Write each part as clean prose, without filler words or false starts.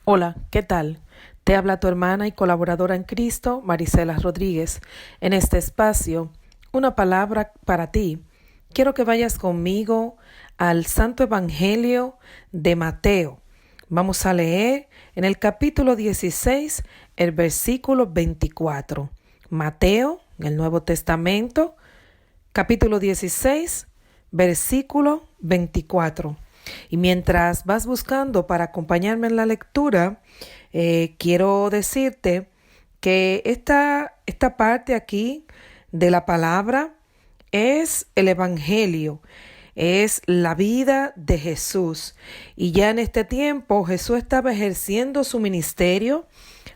Hola, ¿qué tal? Te habla tu hermana y colaboradora en Cristo, Marisela Rodríguez. En este espacio, una palabra para ti. Quiero que vayas conmigo al Santo Evangelio de Mateo. Vamos a leer en el capítulo 16, el versículo 24. Mateo, en el Nuevo Testamento, capítulo 16, versículo 24. Y mientras vas buscando para acompañarme en la lectura, quiero decirte que esta parte aquí de la palabra es el Evangelio, es la vida de Jesús. Y ya en este tiempo Jesús estaba ejerciendo su ministerio,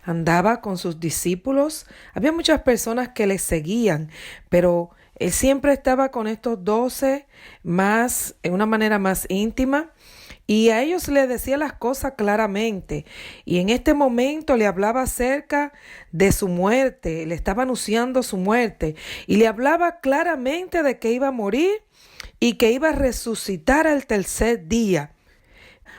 andaba con sus discípulos. Había muchas personas que le seguían, pero él siempre estaba con estos 12 más, en una manera más íntima, y a ellos le decía las cosas claramente. Y en este momento le hablaba acerca de su muerte, le estaba anunciando su muerte, y le hablaba claramente de que iba a morir y que iba a resucitar al tercer día.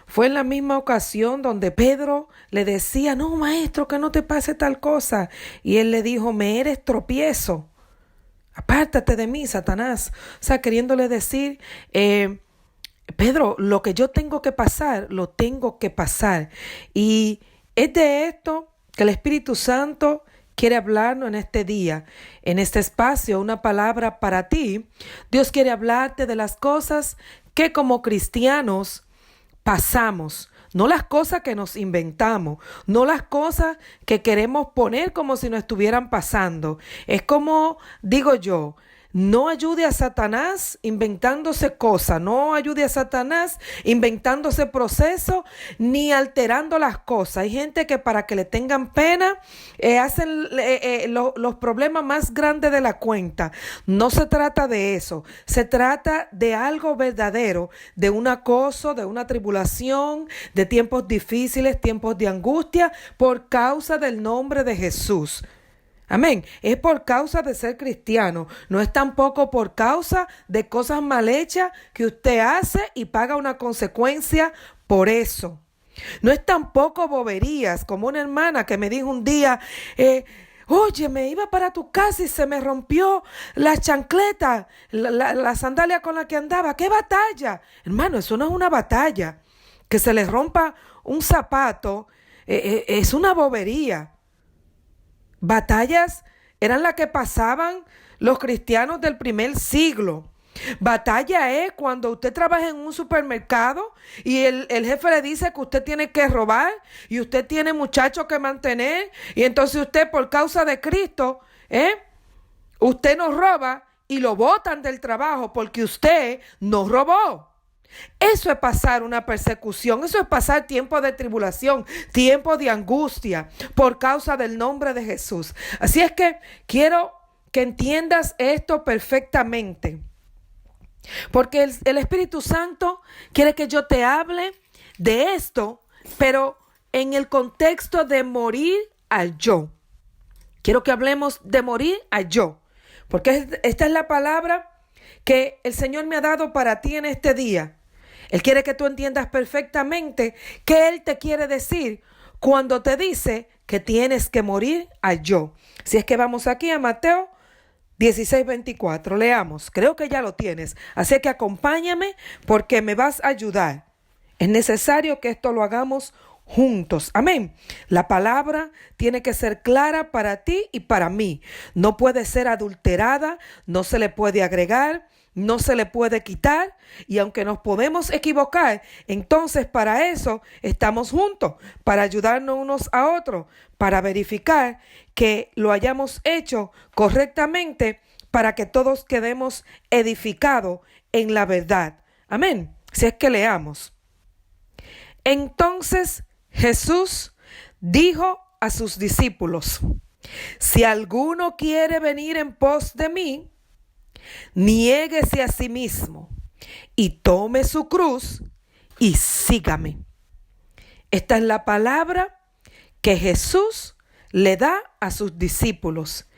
Fue en la misma ocasión donde Pedro le decía: no, maestro, que no te pase tal cosa. Y él le dijo: me eres tropiezo. Apártate de mí, Satanás. O sea, queriéndole decir, Pedro, lo que yo tengo que pasar, lo tengo que pasar. Y es de esto que el Espíritu Santo quiere hablarnos en este día, en este espacio, una palabra para ti. Dios quiere hablarte de las cosas que como cristianos pasamos, no las cosas que nos inventamos, no las cosas que queremos poner como si no estuvieran pasando. Es como digo yo: no ayude a Satanás inventándose cosas, no ayude a Satanás inventándose procesos ni alterando las cosas. Hay gente que para que le tengan pena hacen los problemas más grandes de la cuenta. No se trata de eso, se trata de algo verdadero, de un acoso, de una tribulación, de tiempos difíciles, tiempos de angustia por causa del nombre de Jesús. Amén. Es por causa de ser cristiano. No es tampoco por causa de cosas mal hechas que usted hace y paga una consecuencia por eso. No es tampoco boberías, como una hermana que me dijo un día: oye, me iba para tu casa y se me rompió la chancleta, la sandalia con la que andaba. ¡Qué batalla! Hermano, eso no es una batalla. Que se le rompa un zapato es una bobería. Batallas eran las que pasaban los cristianos del primer siglo. Batalla es cuando usted trabaja en un supermercado y el jefe le dice que usted tiene que robar y usted tiene muchachos que mantener, y entonces usted, por causa de Cristo, usted no roba y lo botan del trabajo porque usted no robó. Eso es pasar una persecución, eso es pasar tiempo de tribulación, tiempo de angustia por causa del nombre de Jesús. Así es que quiero que entiendas esto perfectamente, porque el Espíritu Santo quiere que yo te hable de esto, pero en el contexto de morir al yo. Quiero que hablemos de morir al yo, porque esta es la palabra que el Señor me ha dado para ti en este día. Él quiere que tú entiendas perfectamente qué Él te quiere decir cuando te dice que tienes que morir al yo. Si es que vamos aquí a Mateo 16:24, leamos. Creo que ya lo tienes, así que acompáñame porque me vas a ayudar. Es necesario que esto lo hagamos juntos. Amén. La palabra tiene que ser clara para ti y para mí. No puede ser adulterada, no se le puede agregar, no se le puede quitar, y aunque nos podemos equivocar, entonces para eso estamos juntos, para ayudarnos unos a otros, para verificar que lo hayamos hecho correctamente, para que todos quedemos edificados en la verdad. Amén. Si es que leamos. Entonces Jesús dijo a sus discípulos: si alguno quiere venir en pos de mí, niéguese a sí mismo y tome su cruz y sígame. Esta es la palabra que Jesús le da a sus discípulos.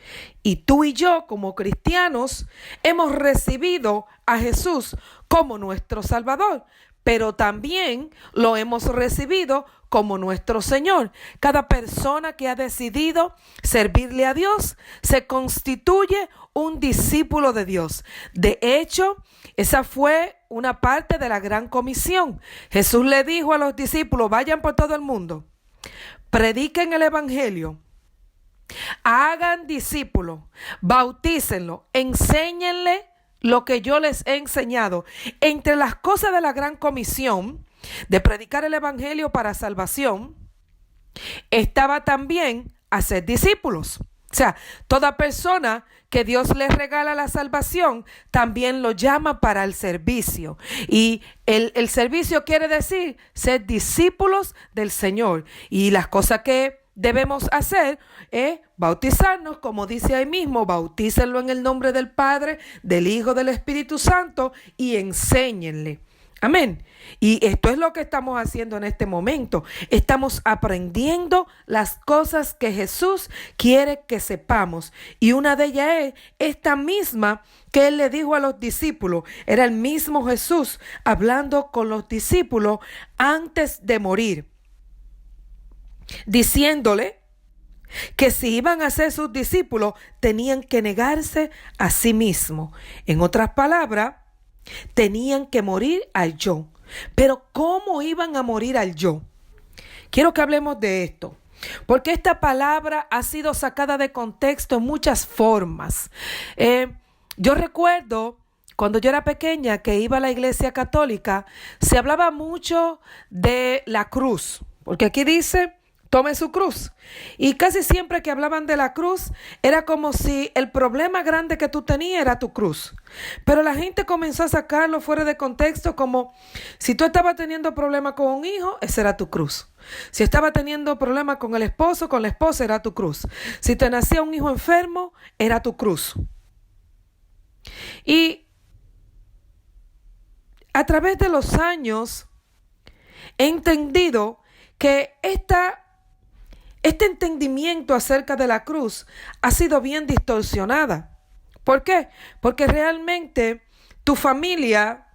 Y tú y yo, como cristianos, hemos recibido a Jesús como nuestro Salvador. pero también lo hemos recibido como nuestro Señor. Cada persona que ha decidido servirle a Dios se constituye un discípulo de Dios. De hecho, esa fue una parte de la gran comisión. Jesús le dijo a los discípulos: vayan por todo el mundo, prediquen el evangelio, hagan discípulos, bautícenlo, enséñenle lo que yo les he enseñado. Entre las cosas de la gran comisión de predicar el evangelio para salvación, estaba también hacer discípulos. O sea, toda persona que Dios le regala la salvación, también lo llama para el servicio. Y el servicio quiere decir ser discípulos del Señor. Y las cosas que debemos hacer es bautizarnos, como dice ahí mismo: bautícenlo en el nombre del Padre, del Hijo, del Espíritu Santo, y enséñenle. Amén. Y esto es lo que estamos haciendo en este momento. Estamos aprendiendo las cosas que Jesús quiere que sepamos. Y una de ellas es esta misma que Él le dijo a los discípulos. Era el mismo Jesús hablando con los discípulos antes de morir, diciéndole que si iban a ser sus discípulos, tenían que negarse a sí mismos. En otras palabras, tenían que morir al yo. Pero ¿cómo iban a morir al yo? Quiero que hablemos de esto, porque esta palabra ha sido sacada de contexto en muchas formas. Yo recuerdo cuando yo era pequeña que iba a la iglesia católica, se hablaba mucho de la cruz, porque aquí dice: tome su cruz. Y casi siempre que hablaban de la cruz, era como si el problema grande que tú tenías era tu cruz. Pero la gente comenzó a sacarlo fuera de contexto, como si tú estabas teniendo problemas con un hijo, esa era tu cruz. Si estabas teniendo problemas con el esposo, con la esposa, era tu cruz. Si te nacía un hijo enfermo, era tu cruz. Y a través de los años he entendido que este entendimiento acerca de la cruz ha sido bien distorsionada. ¿Por qué? Porque realmente tu familia,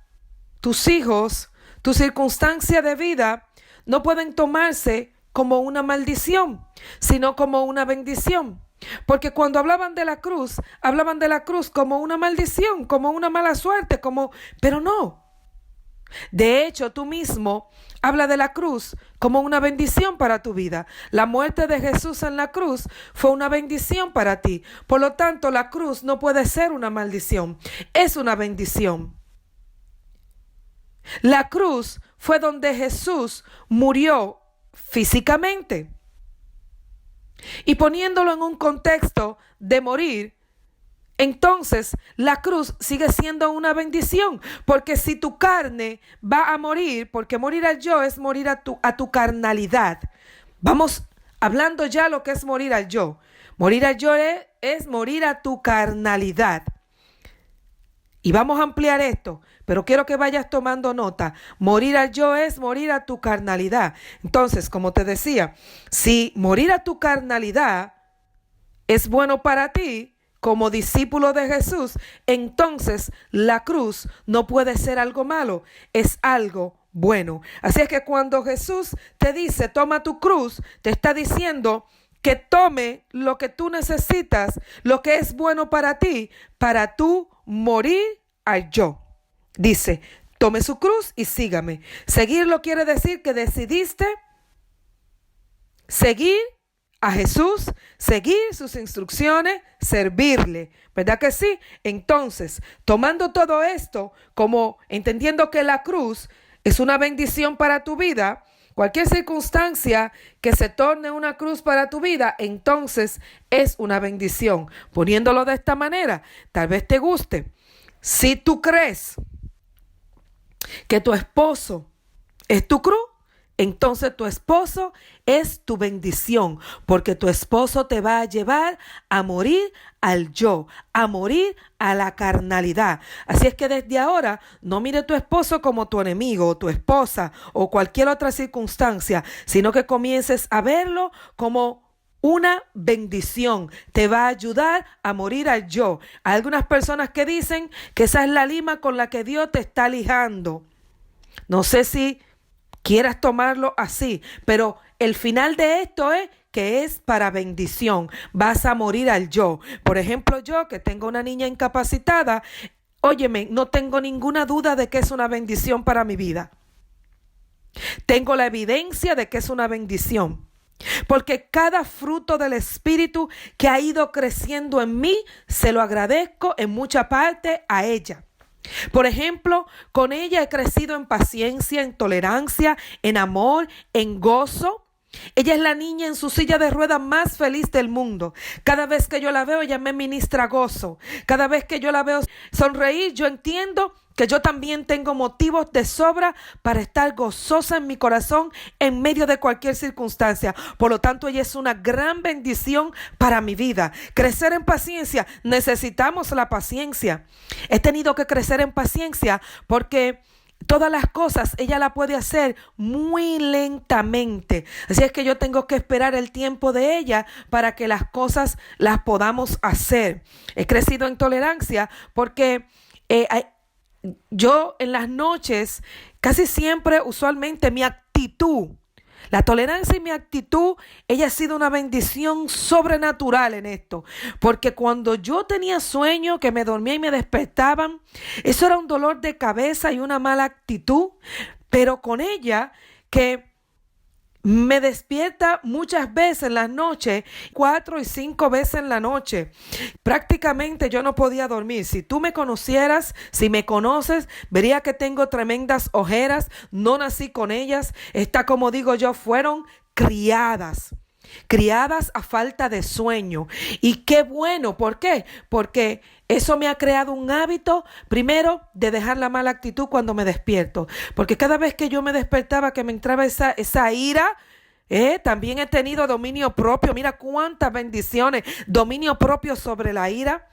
tus hijos, tu circunstancia de vida no pueden tomarse como una maldición, sino como una bendición. Porque cuando hablaban de la cruz como una maldición, como una mala suerte, pero no. De hecho, tú mismo habla de la cruz como una bendición para tu vida. La muerte de Jesús en la cruz fue una bendición para ti. Por lo tanto, la cruz no puede ser una maldición, es una bendición. La cruz fue donde Jesús murió físicamente. Y poniéndolo en un contexto de morir, entonces la cruz sigue siendo una bendición, porque si tu carne va a morir, porque morir al yo es morir a tu carnalidad. Vamos hablando ya lo que es morir al yo. Morir al yo es morir a tu carnalidad. Y vamos a ampliar esto, pero quiero que vayas tomando nota. Morir al yo es morir a tu carnalidad. Entonces, como te decía, si morir a tu carnalidad es bueno para ti, como discípulo de Jesús, entonces la cruz no puede ser algo malo, es algo bueno. Así es que cuando Jesús te dice: toma tu cruz, te está diciendo que tome lo que tú necesitas, lo que es bueno para ti, para tú morir al yo. Dice: tome su cruz y sígame. Seguirlo quiere decir que decidiste seguir a Jesús, seguir sus instrucciones, servirle, ¿verdad que sí? Entonces, tomando todo esto, como entendiendo que la cruz es una bendición para tu vida, cualquier circunstancia que se torne una cruz para tu vida, entonces es una bendición. Poniéndolo de esta manera, tal vez te guste. Si tú crees que tu esposo es tu cruz, entonces tu esposo es tu bendición, porque tu esposo te va a llevar a morir al yo, a morir a la carnalidad. Así es que desde ahora no mire tu esposo como tu enemigo o tu esposa o cualquier otra circunstancia, sino que comiences a verlo como una bendición. Te va a ayudar a morir al yo. Hay algunas personas que dicen que esa es la lima con la que Dios te está lijando. No sé si quieras tomarlo así, pero el final de esto es que es para bendición. Vas a morir al yo. Por ejemplo, yo que tengo una niña incapacitada, óyeme, no tengo ninguna duda de que es una bendición para mi vida. Tengo la evidencia de que es una bendición. Porque cada fruto del Espíritu que ha ido creciendo en mí, se lo agradezco en mucha parte a ella. Por ejemplo, con ella he crecido en paciencia, en tolerancia, en amor, en gozo. Ella es la niña en su silla de ruedas más feliz del mundo. Cada vez que yo la veo, ella me ministra gozo. Cada vez que yo la veo sonreír, yo entiendo que yo también tengo motivos de sobra para estar gozosa en mi corazón en medio de cualquier circunstancia. Por lo tanto, ella es una gran bendición para mi vida. Crecer en paciencia, necesitamos la paciencia. He tenido que crecer en paciencia porque todas las cosas ella la puede hacer muy lentamente. Así es que yo tengo que esperar el tiempo de ella para que las cosas las podamos hacer. He crecido en tolerancia porque yo en las noches, casi siempre, usualmente mi actitud, la tolerancia y mi actitud, ella ha sido una bendición sobrenatural en esto. Porque cuando yo tenía sueño, que me dormía y me despertaban, eso era un dolor de cabeza y una mala actitud. Pero con ella, que me despierta muchas veces en las noches, 4 y 5 veces en la noche. Prácticamente yo no podía dormir. Si tú me conocieras, si me conoces, vería que tengo tremendas ojeras. No nací con ellas. Está, como digo yo, fueron criadas a falta de sueño. Y qué bueno, ¿por qué? Porque eso me ha creado un hábito, primero, de dejar la mala actitud cuando me despierto. Porque cada vez que yo me despertaba, que me entraba esa ira, también he tenido dominio propio. Mira cuántas bendiciones, dominio propio sobre la ira.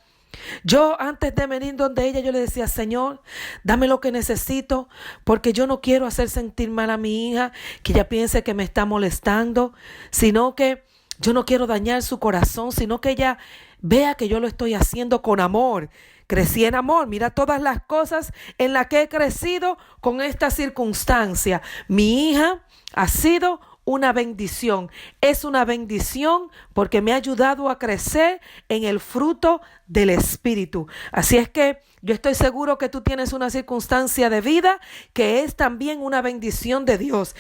Yo antes de venir donde ella, yo le decía: Señor, dame lo que necesito, porque yo no quiero hacer sentir mal a mi hija, que ella piense que me está molestando, sino que yo no quiero dañar su corazón, sino que ella vea que yo lo estoy haciendo con amor. Crecí en amor. Mira todas las cosas en las que he crecido con esta circunstancia. Mi hija ha sido una bendición. Es una bendición porque me ha ayudado a crecer en el fruto del Espíritu. Así es que yo estoy seguro que tú tienes una circunstancia de vida que es también una bendición de Dios.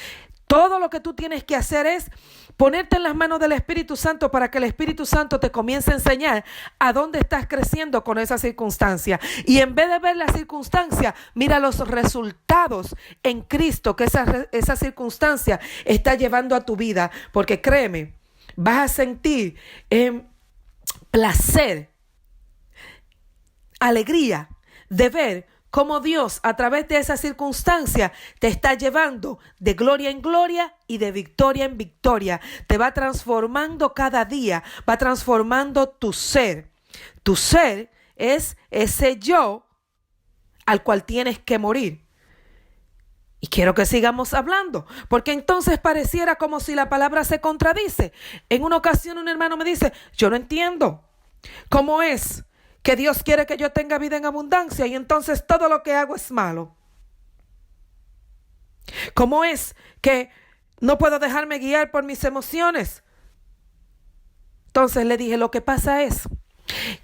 Todo lo que tú tienes que hacer es ponerte en las manos del Espíritu Santo para que el Espíritu Santo te comience a enseñar a dónde estás creciendo con esa circunstancia. Y en vez de ver la circunstancia, mira los resultados en Cristo que esa circunstancia está llevando a tu vida. Porque créeme, vas a sentir placer, alegría de ver cómo Dios a través de esa circunstancia te está llevando de gloria en gloria y de victoria en victoria. Te va transformando cada día, va transformando tu ser. Tu ser es ese yo al cual tienes que morir. Y quiero que sigamos hablando, porque entonces pareciera como si la palabra se contradice. En una ocasión un hermano me dice: yo no entiendo cómo es que Dios quiere que yo tenga vida en abundancia y entonces todo lo que hago es malo. ¿Cómo es que no puedo dejarme guiar por mis emociones? Entonces le dije: lo que pasa es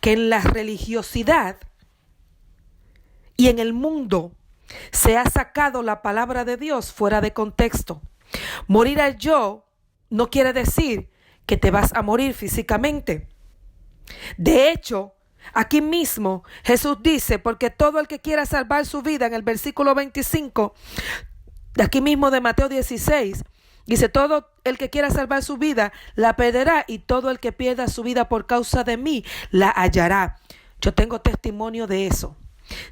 que en la religiosidad y en el mundo se ha sacado la palabra de Dios fuera de contexto. Morir al yo no quiere decir que te vas a morir físicamente. De hecho, aquí mismo Jesús dice: porque todo el que quiera salvar su vida, en el versículo 25, de aquí mismo de Mateo 16, dice: todo el que quiera salvar su vida la perderá, y todo el que pierda su vida por causa de mí la hallará. Yo tengo testimonio de eso.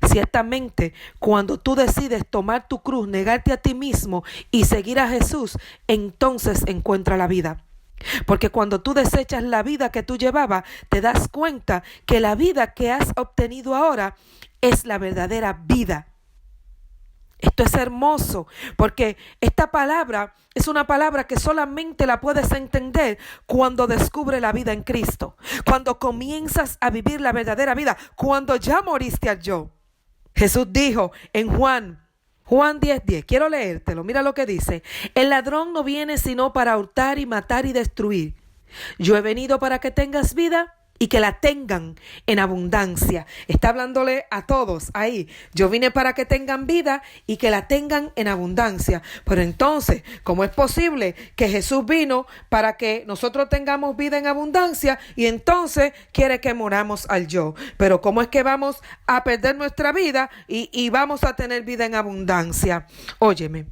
Ciertamente, cuando tú decides tomar tu cruz, negarte a ti mismo y seguir a Jesús, entonces encuentra la vida. Porque cuando tú desechas la vida que tú llevabas, te das cuenta que la vida que has obtenido ahora es la verdadera vida. Esto es hermoso, porque esta palabra es una palabra que solamente la puedes entender cuando descubres la vida en Cristo, cuando comienzas a vivir la verdadera vida, cuando ya moriste al yo. Jesús dijo en Juan Juan 10:10, quiero leértelo, mira lo que dice. El ladrón no viene sino para hurtar y matar y destruir. Yo he venido para que tengas vida y que la tengan en abundancia. Está hablándole a todos ahí. Yo vine para que tengan vida y que la tengan en abundancia. Pero entonces, ¿cómo es posible que Jesús vino para que nosotros tengamos vida en abundancia y entonces quiere que moramos al yo? Pero ¿cómo es que vamos a perder nuestra vida y vamos a tener vida en abundancia? Óyeme,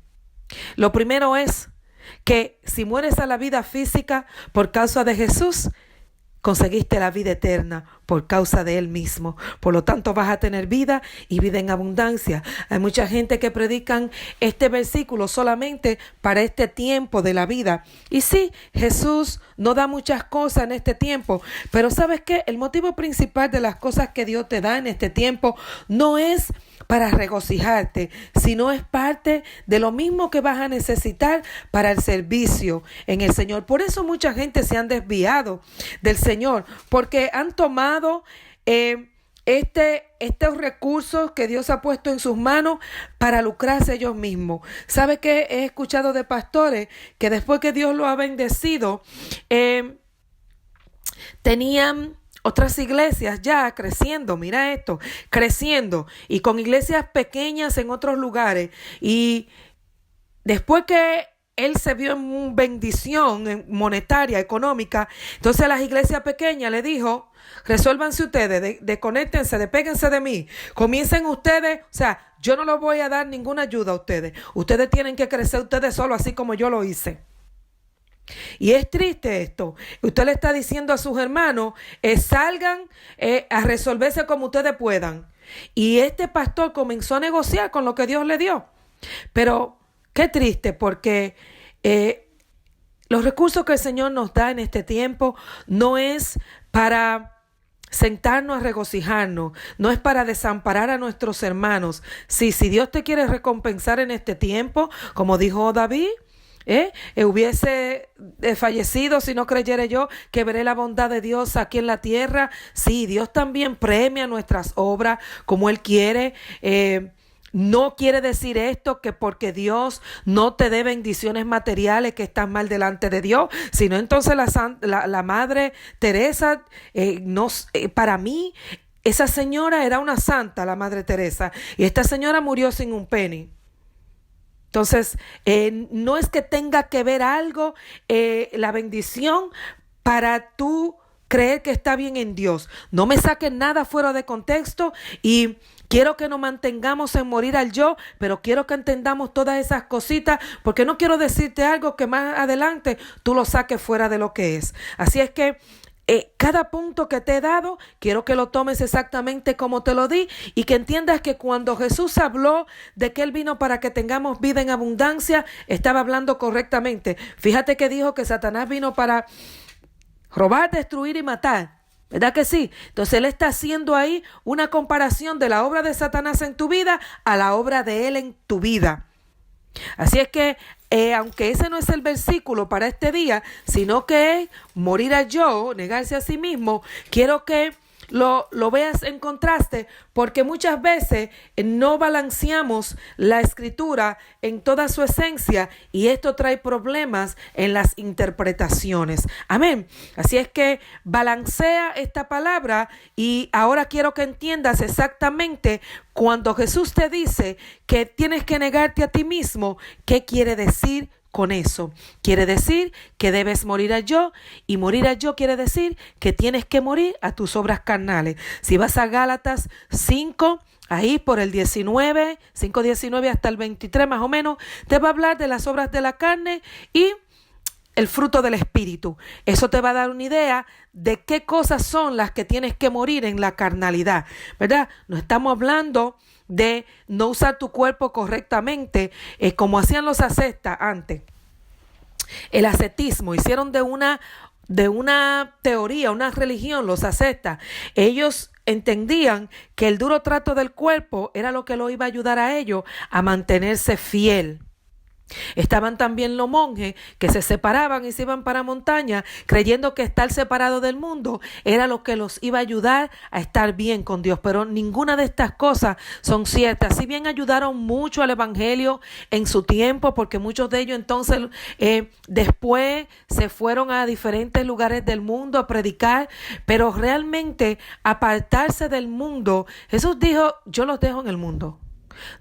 lo primero es que si mueres a la vida física por causa de Jesús, conseguiste la vida eterna por causa de Él mismo. Por lo tanto, vas a tener vida y vida en abundancia. Hay mucha gente que predican este versículo solamente para este tiempo de la vida. Y sí, Jesús no da muchas cosas en este tiempo, pero ¿sabes qué? El motivo principal de las cosas que Dios te da en este tiempo no es para regocijarte, sino es parte de lo mismo que vas a necesitar para el servicio en el Señor. Por eso mucha gente se han desviado del Señor, porque han tomado estos recursos que Dios ha puesto en sus manos para lucrarse ellos mismos. ¿Sabe qué? He escuchado de pastores que después que Dios lo ha bendecido, tenían otras iglesias ya creciendo, mira esto, creciendo y con iglesias pequeñas en otros lugares. Y después que él se vio en bendición monetaria, económica, entonces a las iglesias pequeñas le dijo, resuélvanse ustedes, desconéctense, despéguense de mí, comiencen ustedes, o sea, yo no les voy a dar ninguna ayuda a ustedes. Ustedes tienen que crecer ustedes solos, así como yo lo hice. Y es triste esto. Usted le está diciendo a sus hermanos, salgan a resolverse como ustedes puedan. Y este pastor comenzó a negociar con lo que Dios le dio. Pero qué triste, porque los recursos que el Señor nos da en este tiempo no es para sentarnos a regocijarnos, no es para desamparar a nuestros hermanos. Sí, si Dios te quiere recompensar en este tiempo, como dijo David, hubiese fallecido si no creyera yo que veré la bondad de Dios aquí en la tierra. Sí, Dios también premia nuestras obras como Él quiere. No quiere decir esto que porque Dios no te dé bendiciones materiales que estás mal delante de Dios, sino entonces la Madre Teresa, para mí, esa señora era una santa, la Madre Teresa, y esta señora murió sin un penny. Entonces, no es que tenga que ver algo, la bendición para tú creer que está bien en Dios. No me saquen nada fuera de contexto y quiero que nos mantengamos en morir al yo, pero quiero que entendamos todas esas cositas, porque no quiero decirte algo que más adelante tú lo saques fuera de lo que es. Así es que cada punto que te he dado, quiero que lo tomes exactamente como te lo di y que entiendas que cuando Jesús habló de que Él vino para que tengamos vida en abundancia, estaba hablando correctamente. Fíjate que dijo que Satanás vino para robar, destruir y matar. ¿Verdad que sí? Entonces Él está haciendo ahí una comparación de la obra de Satanás en tu vida a la obra de Él en tu vida. Así es que, aunque ese no es el versículo para este día, sino que es morir a yo, negarse a sí mismo, quiero que lo veas en contraste, porque muchas veces no balanceamos la escritura en toda su esencia y esto trae problemas en las interpretaciones. Amén. Así es que balancea esta palabra y ahora quiero que entiendas exactamente cuando Jesús te dice que tienes que negarte a ti mismo, ¿qué quiere decir con eso? Quiere decir que debes morir a yo, y morir a yo quiere decir que tienes que morir a tus obras carnales. Si vas a Gálatas 5, ahí por el 19, 5:19 hasta el 23 más o menos, te va a hablar de las obras de la carne y el fruto del Espíritu. Eso te va a dar una idea de qué cosas son las que tienes que morir en la carnalidad, ¿verdad? No estamos hablando de no usar tu cuerpo correctamente, como hacían los ascetas antes. El ascetismo, hicieron de una teoría, una religión, los ascetas. Ellos entendían que el duro trato del cuerpo era lo que lo iba a ayudar a ellos a mantenerse fiel. Estaban también los monjes que se separaban y se iban para montaña, creyendo que estar separado del mundo era lo que los iba a ayudar a estar bien con Dios. Pero ninguna de estas cosas son ciertas. Si bien ayudaron mucho al evangelio en su tiempo, porque muchos de ellos entonces después se fueron a diferentes lugares del mundo a predicar, pero realmente apartarse del mundo, Jesús dijo, yo los dejo en el mundo.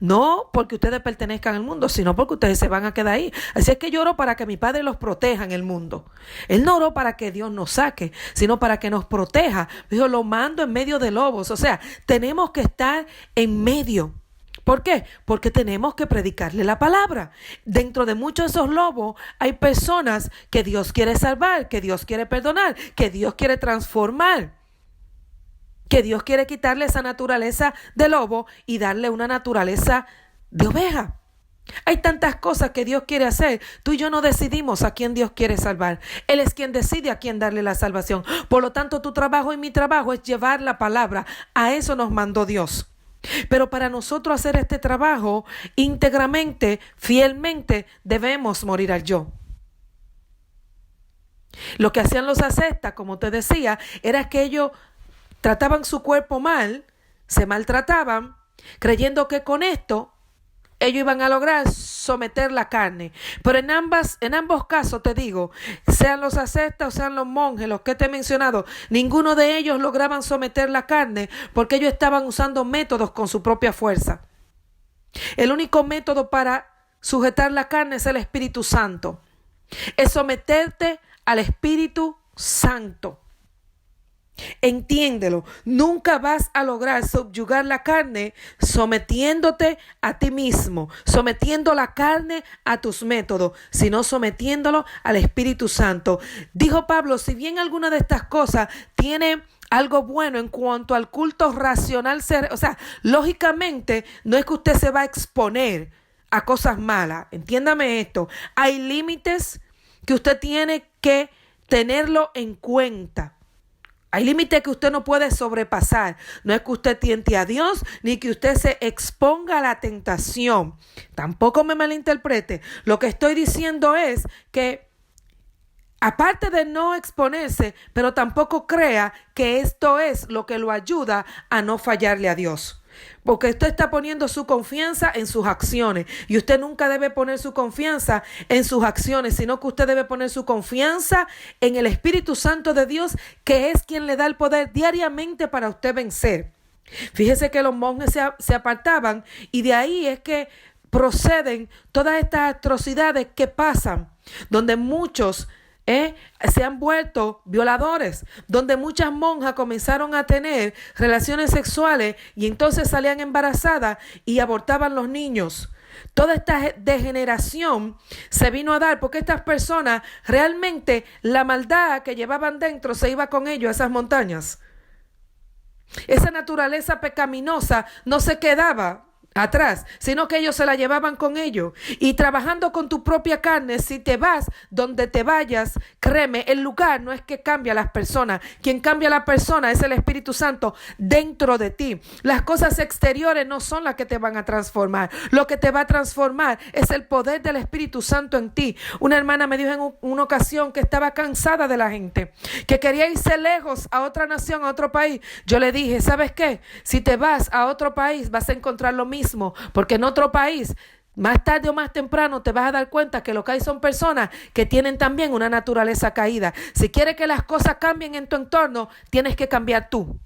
No porque ustedes pertenezcan al mundo, sino porque ustedes se van a quedar ahí. Así es que yo oro para que mi Padre los proteja en el mundo. Él no oró para que Dios nos saque, sino para que nos proteja. Dijo, lo mando en medio de lobos. O sea, tenemos que estar en medio. ¿Por qué? Porque tenemos que predicarle la palabra. Dentro de muchos de esos lobos hay personas que Dios quiere salvar, que Dios quiere perdonar, que Dios quiere transformar, que Dios quiere quitarle esa naturaleza de lobo y darle una naturaleza de oveja. Hay tantas cosas que Dios quiere hacer. Tú y yo no decidimos a quién Dios quiere salvar. Él es quien decide a quién darle la salvación. Por lo tanto, tu trabajo y mi trabajo es llevar la palabra. A eso nos mandó Dios. Pero para nosotros hacer este trabajo íntegramente, fielmente, debemos morir al yo. Lo que hacían los ascetas, como te decía, era que ellos trataban su cuerpo mal, se maltrataban, creyendo que con esto ellos iban a lograr someter la carne. Pero en ambos casos te digo, sean los ascetas o sean los monjes, los que te he mencionado, ninguno de ellos lograban someter la carne porque ellos estaban usando métodos con su propia fuerza. El único método para sujetar la carne es el Espíritu Santo. Es someterte al Espíritu Santo. Entiéndelo, nunca vas a lograr subyugar la carne sometiéndote a ti mismo, sometiendo la carne a tus métodos, sino sometiéndolo al Espíritu Santo. Dijo Pablo, si bien alguna de estas cosas tiene algo bueno en cuanto al culto racional, o sea, lógicamente no es que usted se va a exponer a cosas malas, entiéndame esto, hay límites que usted tiene que tenerlo en cuenta. Hay límites que usted no puede sobrepasar. No es que usted tiente a Dios ni que usted se exponga a la tentación. Tampoco me malinterprete. Lo que estoy diciendo es que aparte de no exponerse, pero tampoco crea que esto es lo que lo ayuda a no fallarle a Dios. Porque usted está poniendo su confianza en sus acciones y usted nunca debe poner su confianza en sus acciones, sino que usted debe poner su confianza en el Espíritu Santo de Dios, que es quien le da el poder diariamente para usted vencer. Fíjese que los monjes se apartaban y de ahí es que proceden todas estas atrocidades que pasan, donde muchos se han vuelto violadores, donde muchas monjas comenzaron a tener relaciones sexuales y entonces salían embarazadas y abortaban los niños. Toda esta degeneración se vino a dar porque estas personas realmente la maldad que llevaban dentro se iba con ellos a esas montañas. Esa naturaleza pecaminosa no se quedaba atrás, sino que ellos se la llevaban con ellos. Y trabajando con tu propia carne, si te vas donde te vayas, créeme, el lugar no es que cambia a las personas. Quien cambia a la persona es el Espíritu Santo dentro de ti. Las cosas exteriores no son las que te van a transformar. Lo que te va a transformar es el poder del Espíritu Santo en ti. Una hermana me dijo en una ocasión que estaba cansada de la gente, que quería irse lejos a otra nación, a otro país. Yo le dije, ¿sabes qué? Si te vas a otro país vas a encontrar lo mismo. Porque en otro país, más tarde o más temprano, te vas a dar cuenta que lo que hay son personas que tienen también una naturaleza caída. Si quieres que las cosas cambien en tu entorno, tienes que cambiar tú.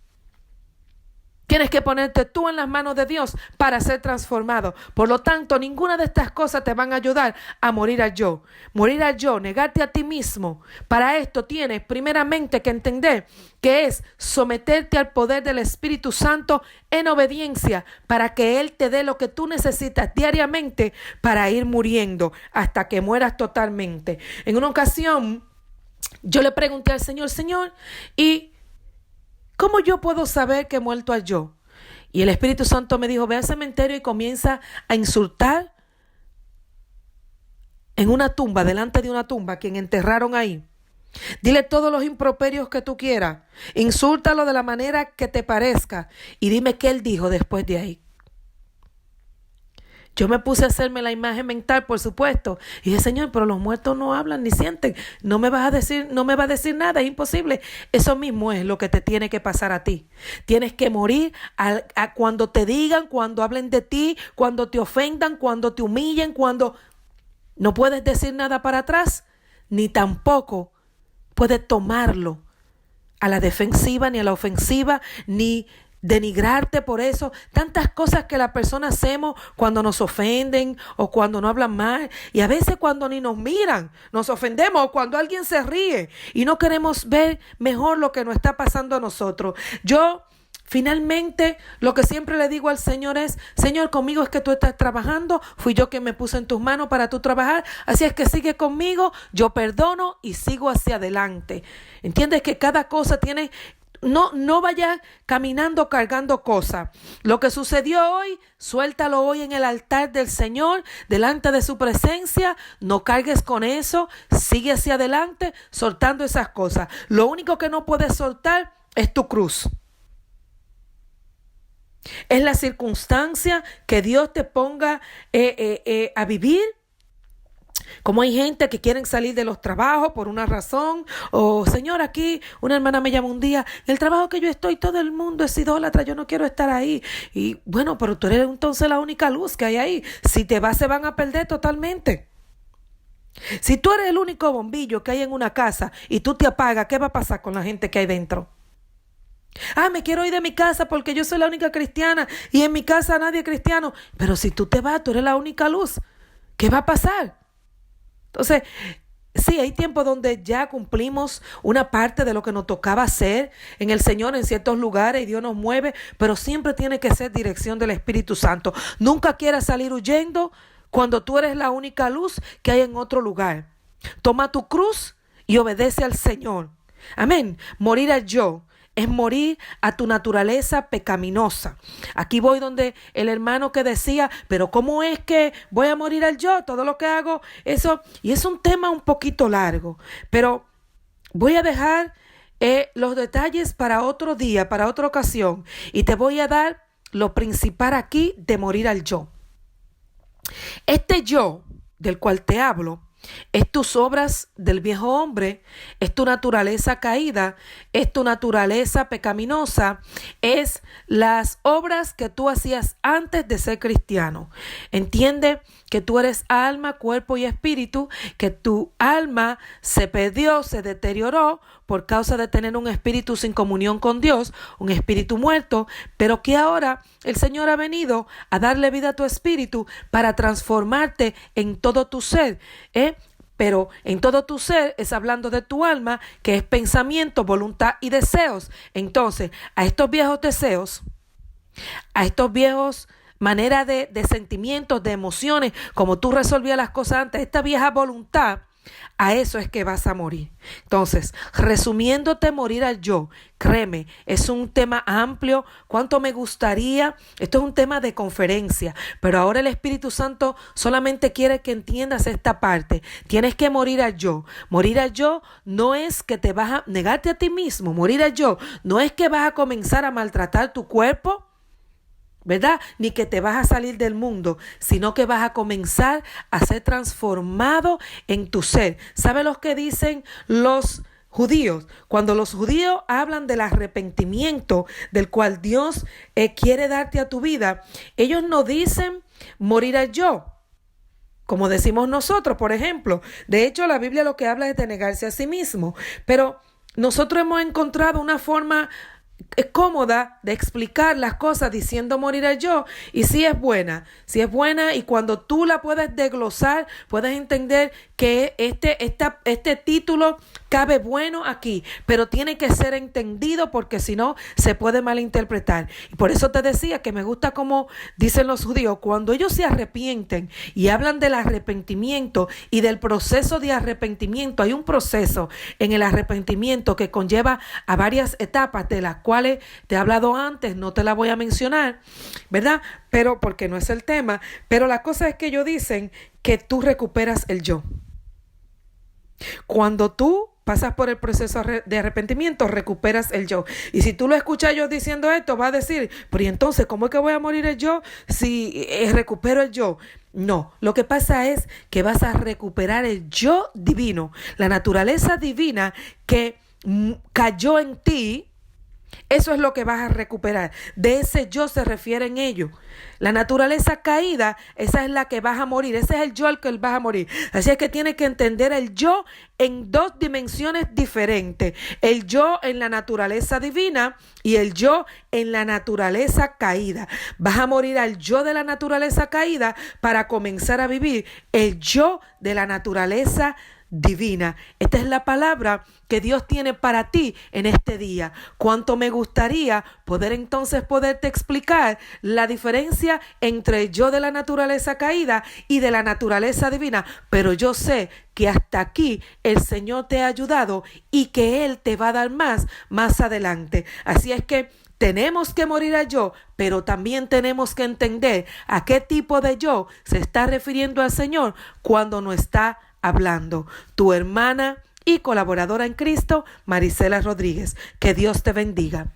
Tienes que ponerte tú en las manos de Dios para ser transformado. Por lo tanto, ninguna de estas cosas te van a ayudar a morir al yo. Morir al yo, negarte a ti mismo. Para esto tienes primeramente que entender que es someterte al poder del Espíritu Santo en obediencia para que Él te dé lo que tú necesitas diariamente para ir muriendo hasta que mueras totalmente. En una ocasión, yo le pregunté al Señor, ¿y cómo yo puedo saber que he muerto al yo? Y el Espíritu Santo me dijo, ve al cementerio y comienza a insultar en una tumba, delante de una tumba, a quien enterraron ahí. Dile todos los improperios que tú quieras. Insúltalo de la manera que te parezca. Y dime qué él dijo después de ahí. Yo me puse a hacerme la imagen mental, por supuesto. Y dije, Señor, pero los muertos no hablan ni sienten. No me vas a decir, no me va a decir nada, es imposible. Eso mismo es lo que te tiene que pasar a ti. Tienes que morir a cuando te digan, cuando hablen de ti, cuando te ofendan, cuando te humillen, cuando no puedes decir nada para atrás, ni tampoco puedes tomarlo a la defensiva, ni a la ofensiva, ni denigrarte por eso. Tantas cosas que las personas hacemos cuando nos ofenden o cuando no hablan mal, y a veces cuando ni nos miran nos ofendemos, o cuando alguien se ríe y no queremos ver mejor lo que nos está pasando a nosotros. Yo finalmente lo que siempre le digo al Señor es: Señor, conmigo es que tú estás trabajando, fui yo quien me puse en tus manos para tú trabajar, así es que sigue conmigo, yo perdono y sigo hacia adelante. ¿Entiendes? Que cada cosa tiene... No vayas caminando cargando cosas. Lo que sucedió hoy, suéltalo hoy en el altar del Señor, delante de su presencia. No cargues con eso. Sigue hacia adelante, soltando esas cosas. Lo único que no puedes soltar es tu cruz. Es la circunstancia que Dios te ponga a vivir. Como hay gente que quieren salir de los trabajos por una razón, o Señor, aquí una hermana me llamó un día, el trabajo que yo estoy, todo el mundo es idólatra, yo no quiero estar ahí. Y bueno, pero tú eres entonces la única luz que hay ahí. Si te vas, se van a perder totalmente. Si tú eres el único bombillo que hay en una casa y tú te apagas, ¿qué va a pasar con la gente que hay dentro? Me quiero ir de mi casa porque yo soy la única cristiana y en mi casa nadie es cristiano. Pero si tú te vas, tú eres la única luz. ¿Qué va a pasar? Entonces, sí, hay tiempos donde ya cumplimos una parte de lo que nos tocaba hacer en el Señor en ciertos lugares y Dios nos mueve, pero siempre tiene que ser dirección del Espíritu Santo. Nunca quieras salir huyendo cuando tú eres la única luz que hay en otro lugar. Toma tu cruz y obedece al Señor. Amén. Morir al yo es morir a tu naturaleza pecaminosa. Aquí voy donde el hermano que decía, pero ¿cómo es que voy a morir al yo? Todo lo que hago, eso. Y es un tema un poquito largo, pero voy a dejar los detalles para otro día, para otra ocasión. Y te voy a dar lo principal aquí de morir al yo. Este yo del cual te hablo es tus obras del viejo hombre, es tu naturaleza caída, es tu naturaleza pecaminosa, es las obras que tú hacías antes de ser cristiano. Entiende que tú eres alma, cuerpo y espíritu, que tu alma se perdió, se deterioró por causa de tener un espíritu sin comunión con Dios, un espíritu muerto, pero que ahora el Señor ha venido a darle vida a tu espíritu para transformarte en todo tu ser, Pero en todo tu ser es hablando de tu alma, que es pensamiento, voluntad y deseos. Entonces, a estos viejos deseos, a estos viejos maneras de sentimientos, de emociones, como tú resolvías las cosas antes, esta vieja voluntad, a eso es que vas a morir. Entonces, resumiéndote, morir al yo, créeme, es un tema amplio. ¿Cuánto me gustaría? Esto es un tema de conferencia, pero ahora el Espíritu Santo solamente quiere que entiendas esta parte. Tienes que morir al yo. Morir al yo no es que te vas a negarte a ti mismo. Morir al yo no es que vas a comenzar a maltratar tu cuerpo, ¿verdad? Ni que te vas a salir del mundo, sino que vas a comenzar a ser transformado en tu ser. ¿Sabe lo que dicen los judíos? Cuando los judíos hablan del arrepentimiento del cual Dios quiere darte a tu vida, ellos no dicen morir al yo, como decimos nosotros, por ejemplo. De hecho, la Biblia lo que habla es de negarse a sí mismo, pero nosotros hemos encontrado una forma cómoda de explicar las cosas diciendo morir al yo, y sí es buena y cuando tú la puedes desglosar, puedes entender que este título cabe bueno aquí, pero tiene que ser entendido porque si no se puede malinterpretar. Y por eso te decía que me gusta como dicen los judíos, cuando ellos se arrepienten y hablan del arrepentimiento y del proceso de arrepentimiento, hay un proceso en el arrepentimiento que conlleva a varias etapas de las cuales te he hablado antes, no te la voy a mencionar, ¿verdad? Pero porque no es el tema, pero la cosa es que ellos dicen que tú recuperas el yo. Cuando tú pasas por el proceso de arrepentimiento, recuperas el yo. Y si tú lo escuchas yo diciendo esto, vas a decir, pero ¿y entonces cómo es que voy a morir el yo si recupero el yo? No, lo que pasa es que vas a recuperar el yo divino, la naturaleza divina que cayó en ti. Eso es lo que vas a recuperar. De ese yo se refieren ellos. La naturaleza caída, esa es la que vas a morir. Ese es el yo al que vas a morir. Así es que tienes que entender el yo en dos dimensiones diferentes. El yo en la naturaleza divina y el yo en la naturaleza caída. Vas a morir al yo de la naturaleza caída para comenzar a vivir el yo de la naturaleza divina. Esta es la palabra que Dios tiene para ti en este día. Cuánto me gustaría poderte explicar la diferencia entre el yo de la naturaleza caída y de la naturaleza divina, pero yo sé que hasta aquí el Señor te ha ayudado y que Él te va a dar más adelante. Así es que tenemos que morir al yo, pero también tenemos que entender a qué tipo de yo se está refiriendo al Señor cuando nos está hablando. Tu hermana y colaboradora en Cristo, Marisela Rodríguez. Que Dios te bendiga.